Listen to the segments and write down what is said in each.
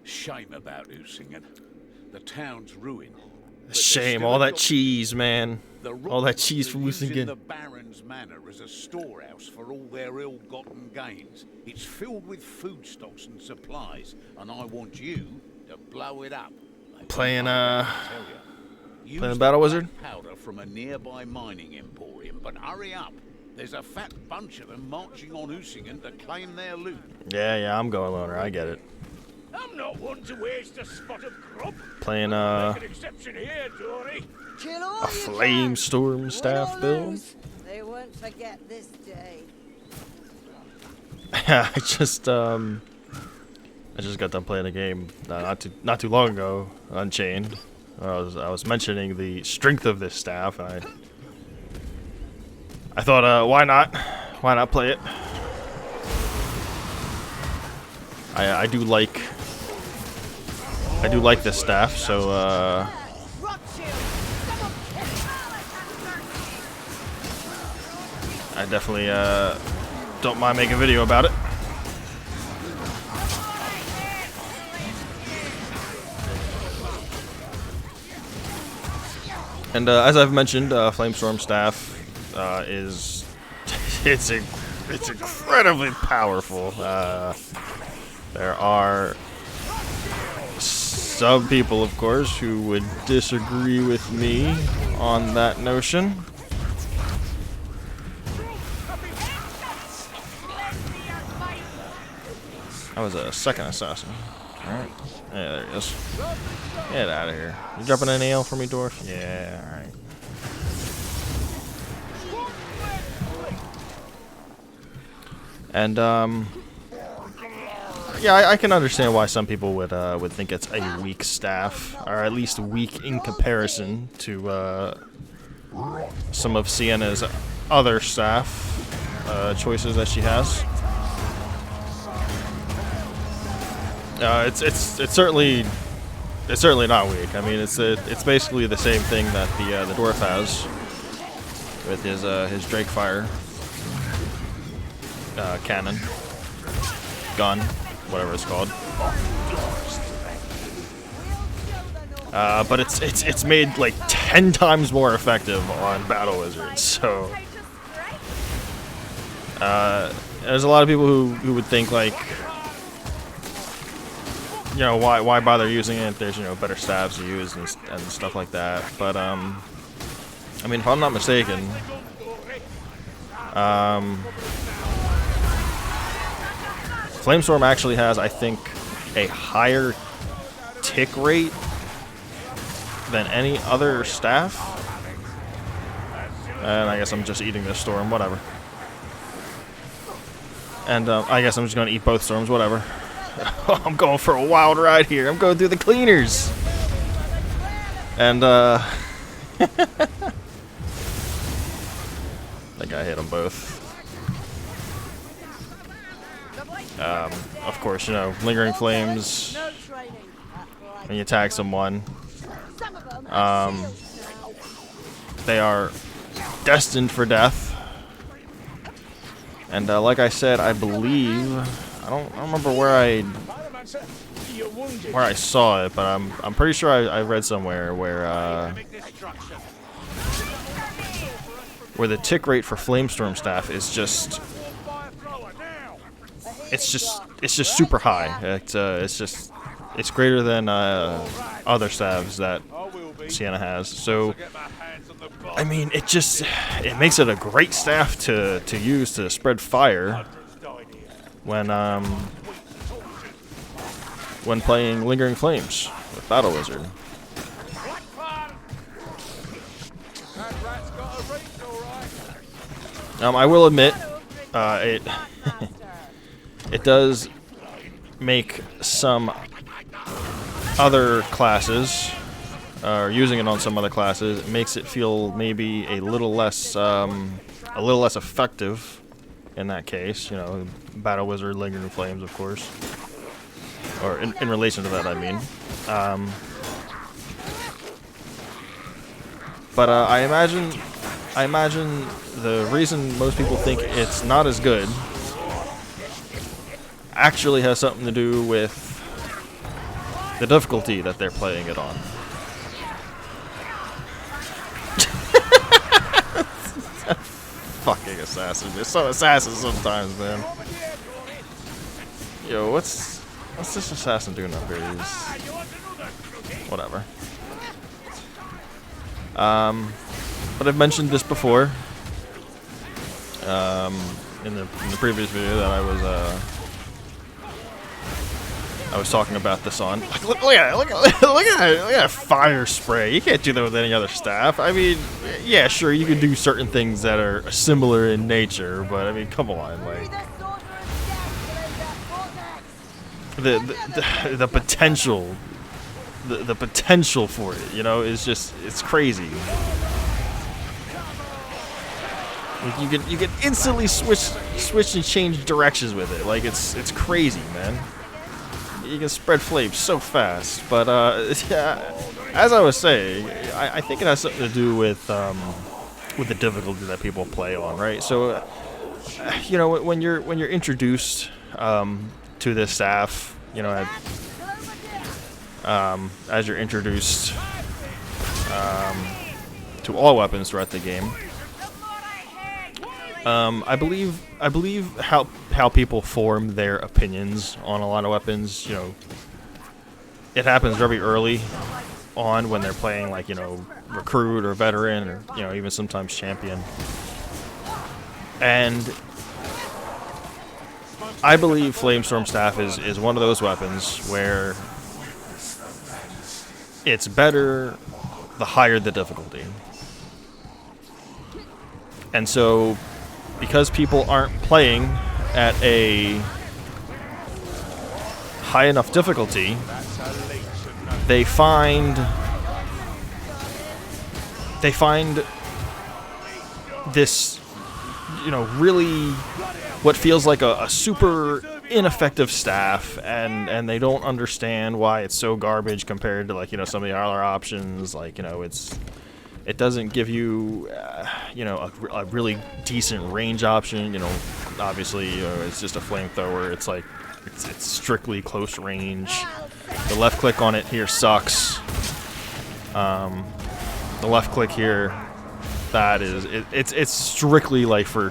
Shame about Usingen. The town's ruined. Shame, all that cheese, man. All that cheese from Usingen. The Baron's Manor as a storehouse for all their ill-gotten gains. It's filled with foodstuffs and supplies, and I want you to blow it up. Playing Battle Wizard? Powder from a nearby mining emporium, but hurry up. There's a fat bunch of them marching on Usingen to claim their loot. Yeah, I'm going loner. I get it. I'm not one to waste a spot of grub. Playing Make an exception here, Dory. a Flamestorm Staff build. They won't forget this day. I just got done playing a game not too long ago, Unchained. I was mentioning the strength of this staff, and I thought, why not play it? I do like this staff, so I definitely don't mind making a video about it. And as I've mentioned, Flamestorm Staff is it's incredibly powerful. There are some people, of course, who would disagree with me on that notion. That was a second assassin. Alright. Yeah, there he is. Get out of here. You dropping an ale for me, Dwarf? Yeah, alright. And, yeah, I can understand why some people would think it's a weak staff, or at least weak in comparison to some of Sienna's other staff choices that she has. It's certainly not weak. I mean, it's basically the same thing that the dwarf has with his Drakefire cannon, gun, whatever it's called. But it's made like 10 times more effective on Battle Wizards. So there's a lot of people who would think like, you know, why bother using it? There's, you know, better staffs to use and stuff like that. But I mean, if I'm not mistaken, Flamestorm actually has, I think, a higher tick rate than any other staff. And I guess I'm just eating this storm, whatever. And I guess I'm just gonna eat both storms, whatever. I'm going for a wild ride here. I'm going through the cleaners. And I think I hit them both. Of course, you know, Lingering Flames. When you attack someone, they are destined for death. And like I said, I believe, I don't remember where I saw it, but I'm pretty sure I read somewhere where the tick rate for Flamestorm Staff is just super high. It's greater than other staffs that Sienna has. So I mean, it makes it a great staff to use to spread fire when playing Lingering Flames with Battle Wizard. I will admit, it does make some other classes, or using it on some other classes, it makes it feel maybe a little less effective in that case. You know, Battle Wizard, Lingering Flames, of course, or in relation to that, I mean. But I imagine the reason most people think it's not as good actually has something to do with the difficulty that they're playing it on. Fucking assassin. They're so assassin sometimes, man. Yo, what's this assassin doing up here? Whatever. But I've mentioned this before. In the previous video that I was talking about this on. Look at that fire spray. You can't do that with any other staff. I mean, yeah, sure, you can do certain things that are similar in nature, but I mean, come on, like the potential, the potential for it, you know, is just, it's crazy. Like you can instantly switch and change directions with it. Like it's crazy, man. You can spread flames so fast. But yeah, as I was saying, I think it has something to do with the difficulty that people play on, right? So you know, when you're introduced to this staff, you know, as you're introduced to all weapons throughout the game. I believe how people form their opinions on a lot of weapons, you know, it happens very early on when they're playing, like, you know, recruit or veteran, or, you know, even sometimes champion. And I believe Flamestorm Staff is one of those weapons where it's better the higher the difficulty. And so, because people aren't playing at a high enough difficulty, they find this, you know, really what feels like a super ineffective staff, and they don't understand why it's so garbage compared to, like, you know, some of the other options. Like, you know, it doesn't give you, you know, a really decent range option. You know, obviously, you know, it's just a flamethrower. It's like, it's strictly close range. The left click on it here sucks. The left click here, that is, it's strictly like for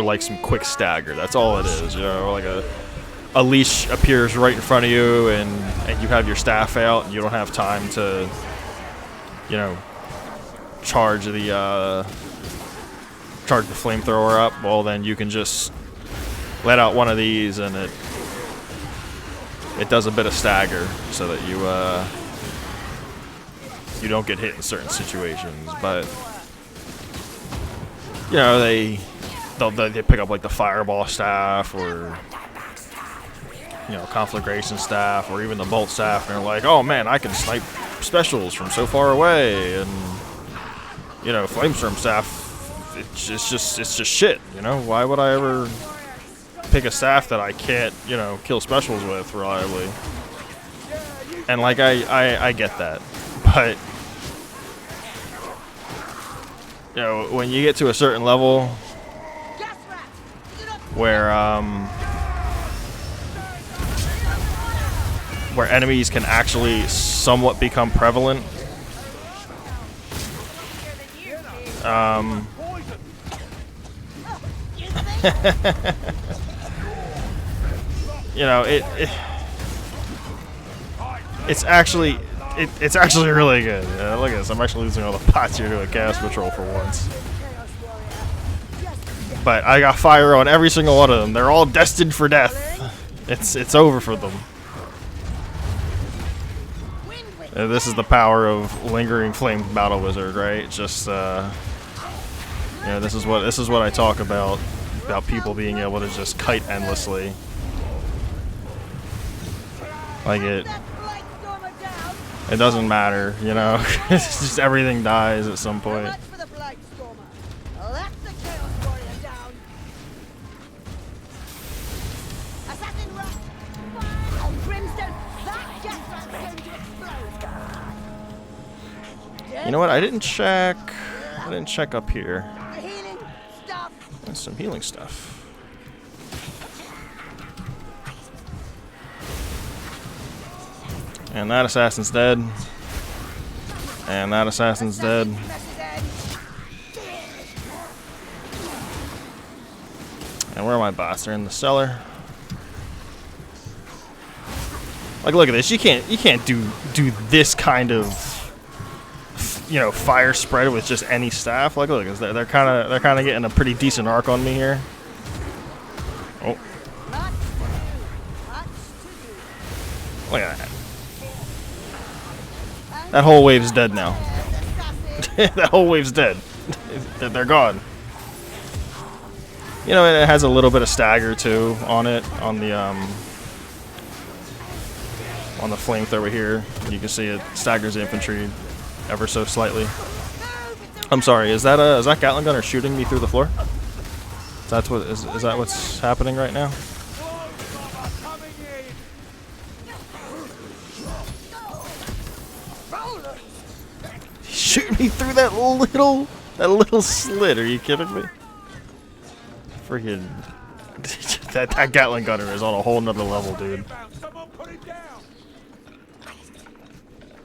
like some quick stagger. That's all it is. You know, like a leash appears right in front of you, and you have your staff out, and you don't have time to, you know, charge the flamethrower up. Well, then you can just let out one of these, and it does a bit of stagger so that you don't get hit in certain situations. But you know, they pick up like the fireball staff, or, you know, conflagration staff, or even the bolt staff, and they're like, oh man, I can snipe specials from so far away. And you know, Flamestorm Staff, it's just shit, you know? Why would I ever pick a staff that I can't, you know, kill specials with reliably? And, like, I get that. But, you know, when you get to a certain level where enemies can actually somewhat become prevalent, you know, it's actually really good. Look at this. I'm actually losing all the pots here to a chaos patrol for once. But I got fire on every single one of them. They're all destined for death. It's over for them. This is the power of lingering flame battle wizard, right? Just yeah, this is what I talk about people being able to just kite endlessly. Like, it doesn't matter, you know. It's just everything dies at some point. You know what? I didn't check up here. There's some healing stuff. And that assassin's dead. And that assassin's dead. And where are my bots? They're in the cellar. Like, look at this. You can't do this kind of, you know, fire spread with just any staff. Like, look, they're kind of getting a pretty decent arc on me here. Oh, look at that. That whole wave's dead now. That whole wave's dead. They're gone. You know, it has a little bit of stagger too on it, on the flamethrower here. You can see it staggers the infantry ever so slightly. I'm sorry, is that Gatling gunner shooting me through the floor? Is that what's happening right now? Shoot me through that little slit. Are you kidding me? Freaking that Gatling gunner is on a whole nother level, dude.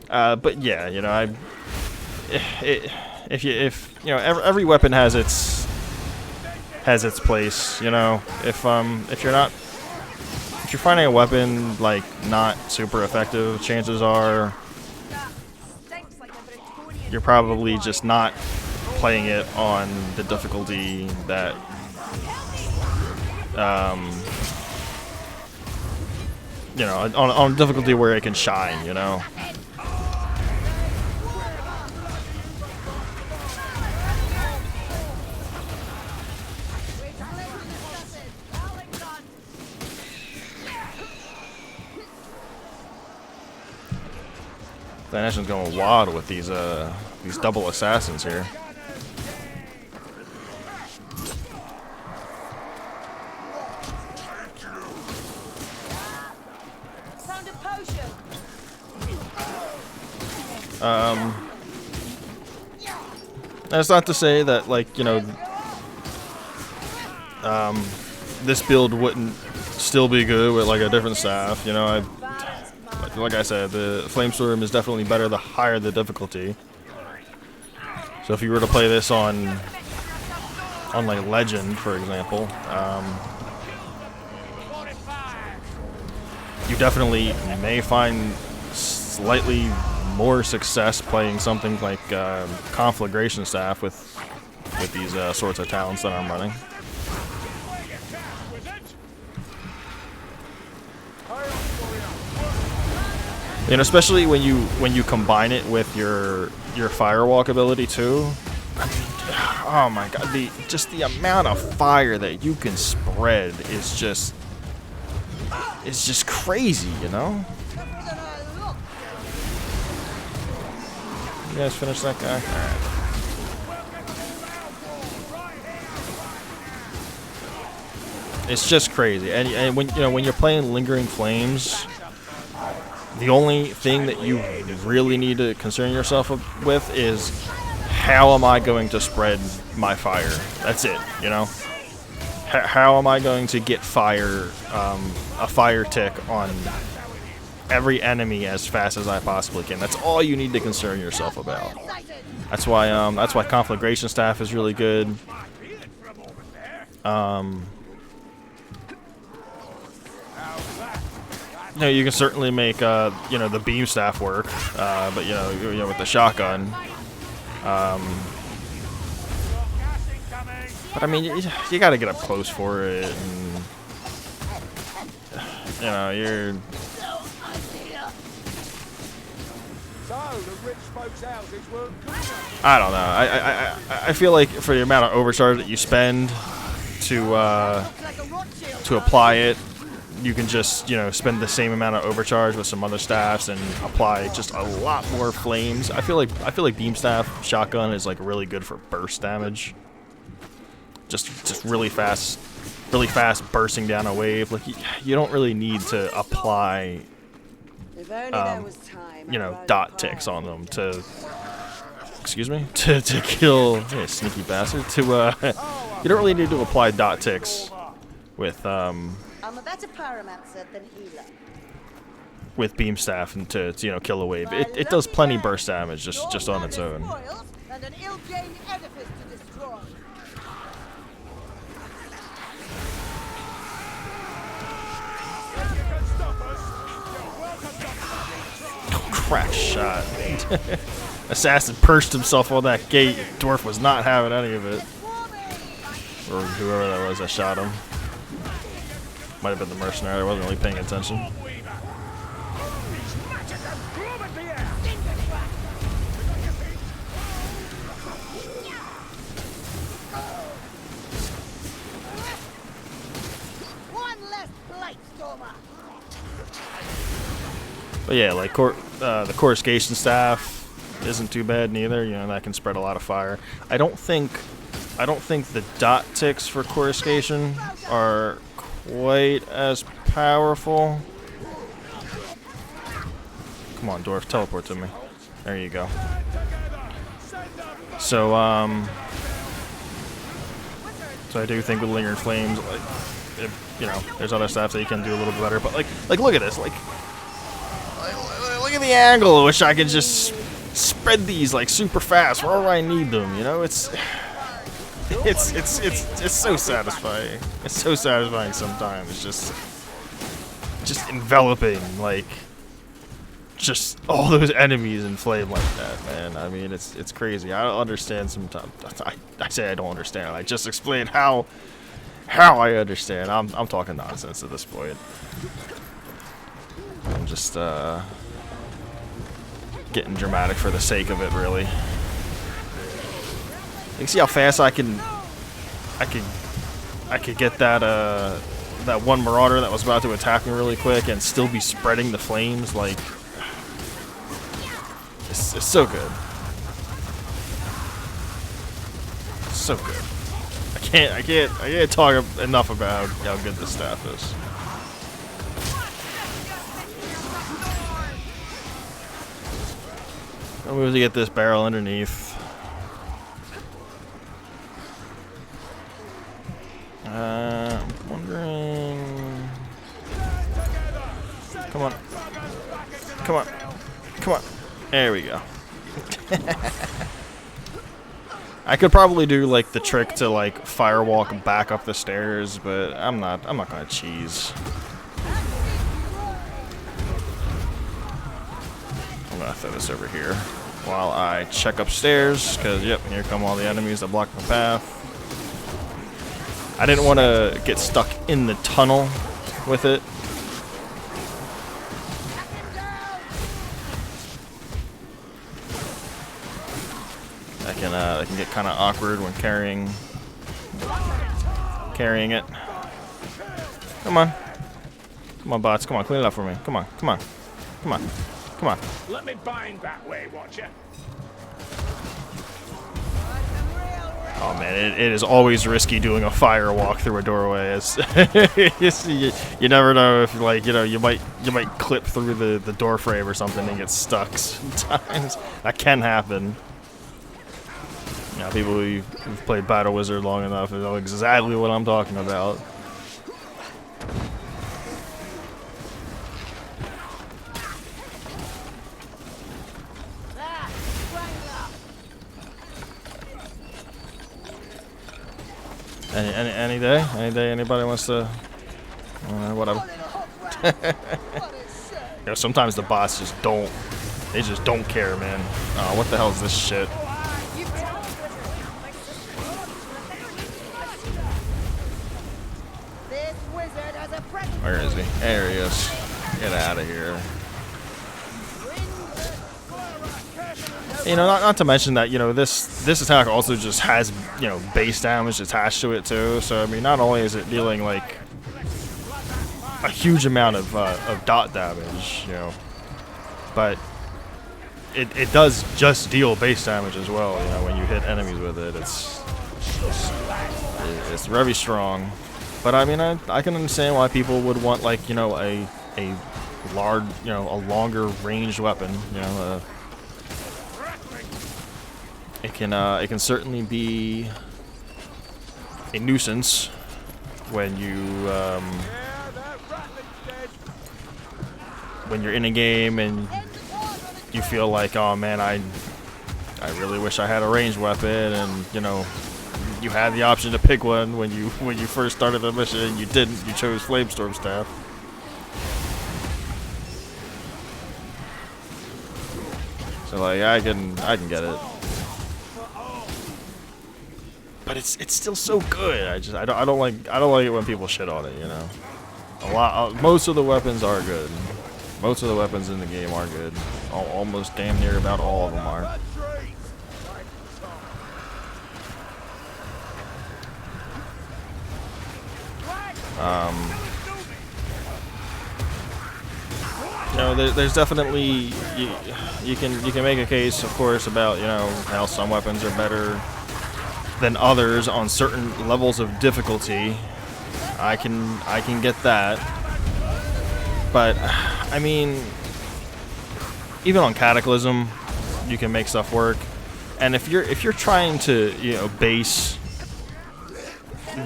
But yeah, you know, if you know, every weapon has its place. You know, if you're finding a weapon like not super effective, chances are you're probably just not playing it on the difficulty that you know, on a difficulty where it can shine, you know. The nation's going wild with these double assassins here. Found a potion. That's not to say that, like, you know, this build wouldn't still be good with like a different staff. You know, like I said, the Flamestorm is definitely better the higher the difficulty. So if you were to play this on like Legend, for example, you definitely may find slightly more success playing something like Conflagration Staff with these sorts of talents that I'm running. And especially when you combine it with your firewalk ability too. I mean, oh my god, the amount of fire that you can spread is just crazy, you know? You guys finish that guy? Alright. It's just crazy. And when you're playing Lingering Flames, the only thing that you really need to concern yourself with is how am I going to spread my fire? That's it, you know? How am I going to get fire, a fire tick on every enemy as fast as I possibly can? That's all you need to concern yourself about. That's why Conflagration Staff is really good. You know, you can certainly make you know, the beam staff work, but you know with the shotgun. But I mean, you got to get up close for it, and you know you're. I don't know. I feel like for the amount of overcharge that you spend to apply it, you can just, you know, spend the same amount of overcharge with some other staffs and apply just a lot more flames. I feel like beam staff shotgun is like really good for burst damage. Just really fast bursting down a wave. Like you don't really need to apply you know, dot ticks on them to to kill, yeah, sneaky bastard, to you don't really need to apply dot ticks with I'm a better pyromancer than healer. with beam staff and to you know kill a wave. It does plenty burst damage just on its own. And an ill-gained edifice to destroy. Oh, crap shot. Assassin perched himself on that gate. Dwarf was not having any of it. Or whoever that was that shot him. Might have been the mercenary. I wasn't really paying attention. But yeah, like the coruscation staff isn't too bad neither. You know, that can spread a lot of fire. I don't think the dot ticks for coruscation are quite as powerful. Come on, Dwarf, teleport to me. There you go. So so I do think with Lingering Flames, like, you know, there's other stuff that you can do a little bit better. But like look at this, like look at the angle at which I can just spread these like super fast wherever I need them. You know, it's so satisfying. It's so satisfying sometimes. It's just enveloping, like just all those enemies in flame like that, man. I mean, it's crazy. I don't understand sometimes. I say I don't understand. I just explained how I understand. I'm talking nonsense at this point. I'm just getting dramatic for the sake of it, really. You can see how fast I could get that one marauder that was about to attack me really quick and still be spreading the flames. Like, it's so good. So good. I can't talk enough about how good this staff is. I'm going to get this barrel underneath. I'm wondering. Come on. Come on. Come on. There we go. I could probably do like the trick to like firewalk back up the stairs, but I'm not gonna cheese. I'm gonna throw this over here while I check upstairs, because yep, here come all the enemies that block my path. I didn't want to get stuck in the tunnel with it. That can get kind of awkward when carrying it. Come on, bots. Come on, clean it up for me. Come on. Let me bind that way, Watcher. Oh man, it is always risky doing a fire walk through a doorway. You never know if, like, you know, you might clip through the door frame or something and get stuck sometimes. That can happen. You know, people who've played Battle Wizard long enough know exactly what I'm talking about. Any day, anybody wants to, whatever. You know, sometimes the bots just don't care, man. Oh, what the hell is this shit? Where is he? There he is. Get out of here. You know, not to mention that, you know, this attack also just has, you know, base damage attached to it too. So I mean, not only is it dealing like a huge amount of dot damage, you know, but it does just deal base damage as well. You know, when you hit enemies with it, it's very strong. But I mean, I can understand why people would want, like, you know, a large, you know, a longer ranged weapon. You know, it can certainly be a nuisance when when you're in a game and you feel like, oh man, I really wish I had a ranged weapon, and you know, you had the option to pick one when you first started the mission and you didn't. You chose Flamestorm Staff. So like I can get it. But it's still so good. I don't like it when people shit on it, you know. Most of the weapons are good. Most of the weapons in the game are good. Almost damn near about all of them are. You know, there's definitely you can make a case, of course, about, you know, how some weapons are better than others on certain levels of difficulty. I can get that, but I mean, even on Cataclysm, you can make stuff work. And if you're trying to, you know, base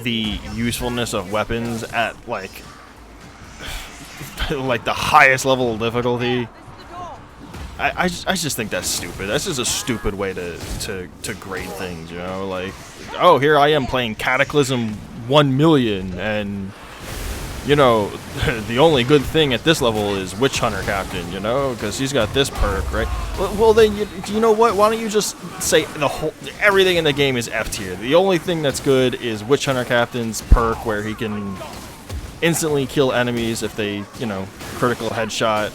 the usefulness of weapons at like the highest level of difficulty, I just think that's stupid. That's just a stupid way to grade things, you know? Like, oh, here I am playing Cataclysm 1,000,000, and you know, the only good thing at this level is Witch Hunter Captain, you know, because he's got this perk, right? Well then, you know what? Why don't you just say everything in the game is F tier? The only thing that's good is Witch Hunter Captain's perk, where he can instantly kill enemies if they, you know, critical headshot.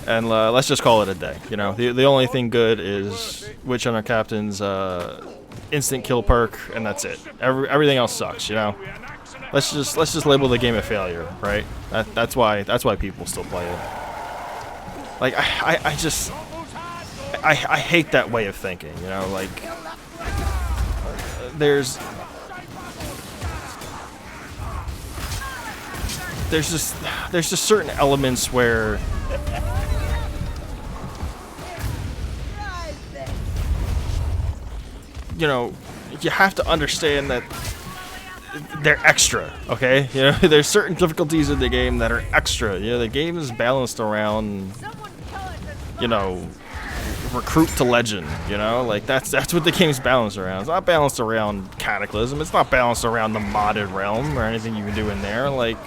And let's just call it a day. You know, the only thing good is Witch Hunter Captain's instant kill perk, and that's it. Everything else sucks. You know, let's just label the game a failure, right? That's why people still play it. Like I hate that way of thinking. You know, like there's just certain elements where, you know, you have to understand that they're extra, okay? You know, there's certain difficulties in the game that are extra. You know, the game is balanced around, you know, recruit to legend, you know? Like, that's what the game's balanced around. It's not balanced around Cataclysm. It's not balanced around the modded realm or anything you can do in there. Like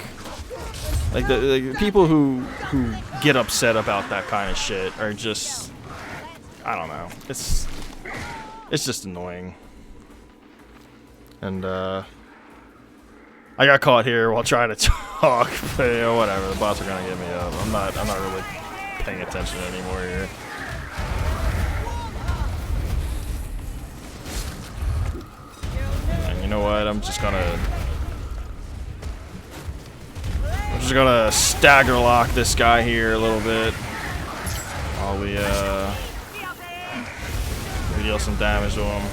the people who get upset about that kind of shit are just, I don't know. It's just annoying. And I got caught here while trying to talk, but you know, whatever. The bots are gonna get me up. I'm not really paying attention anymore here. And you know what? I'm just gonna stagger lock this guy here a little bit while we deal some damage to him.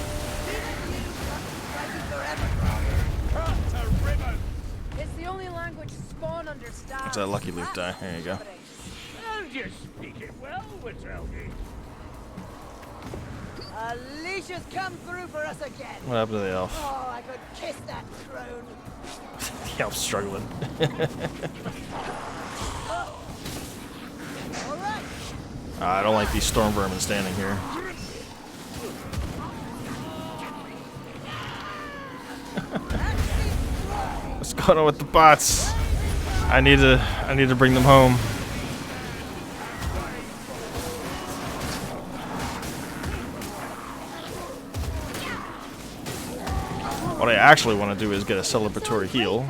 It's the only language Spawn understands. That's that lucky loop die. There you go. Oh, you speak it well, Witzelgi. Alicia's come through for us again. What happened to the elf? Oh, I could kiss that throne. The elf's struggling. All right. I don't like these storm vermin standing here. What's going on with the bots? I need to bring them home. What I actually want to do is get a celebratory heal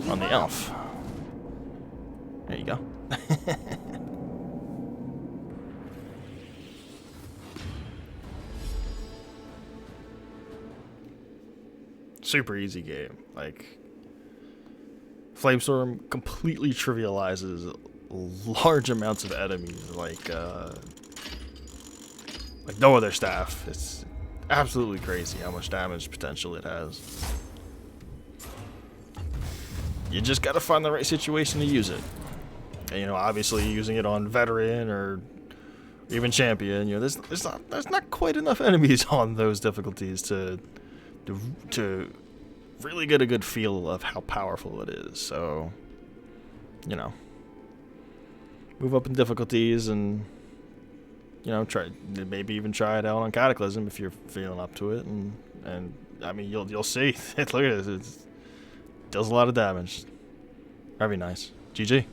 on the elf. There you go. Super easy game. Like, Flamestorm completely trivializes large amounts of enemies, like no other staff. It's absolutely crazy how much damage potential it has. You just gotta find the right situation to use it. And, you know, obviously using it on veteran or even champion, you know, there's not quite enough enemies on those difficulties to really get a good feel of how powerful it is. So, you know, move up in difficulties, and you know, maybe even try it out on Cataclysm if you're feeling up to it, and I mean you'll see. Look at this, it does a lot of damage. Very nice. GG.